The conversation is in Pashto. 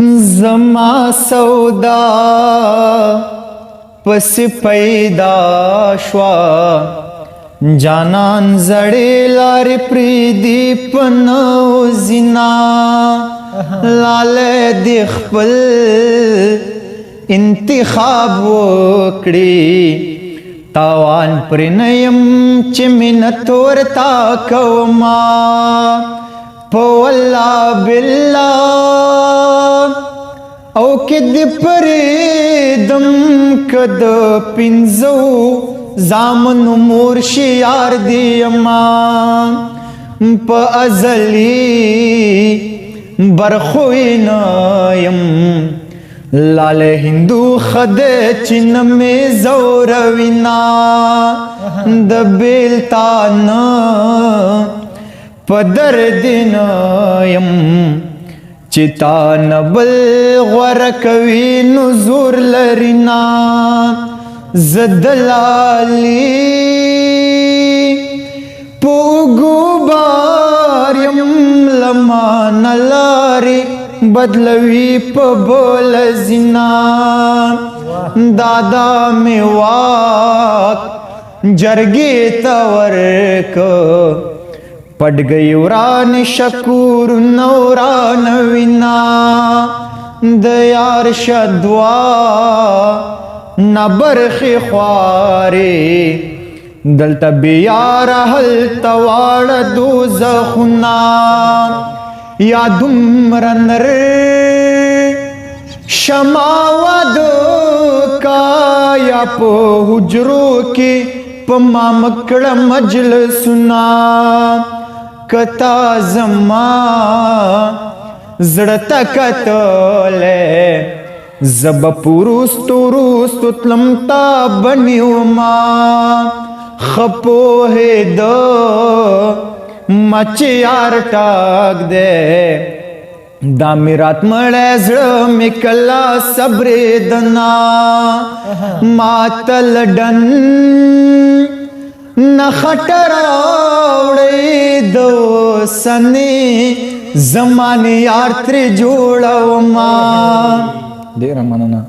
زما سودا پس پیدا شوا جانان زړې لار پریدي پنو زنا لاله د خپل انتخاب وکړي تاوان پر نیم چې منت ورتا کوما په والله بالله او کد پریدم کد پنځو زامن مورشي یار دی اما په ازلی برخوین یم لال هندو خد چن می زوروینا د بیلتان پدر دین یم چتا نبل غور کوي نزور لرینا زدلالی پوگو باریم لما نلاری بدلوی پا بول زنا دادا می واق جرگی تورک پڑ گئی وران شکور نوران وینا دیار شدوا نبرخی خواری دلتا بیار حل توار دوزخنا یا دمرنر شماود کا یا پو حجرو کی پما مکڑ مجلسنا کتا زما زڑتا کتولے زب پوروستو روستو تلمتا بنیو ما خپو ہے دو مچی یار ٹاک دے دامیرات مڑے زڑ مکلا صبر دنا ماتل ڈن نخٹراوڑی دو سنی زمانی یار تری جوڑا وما دیر مننا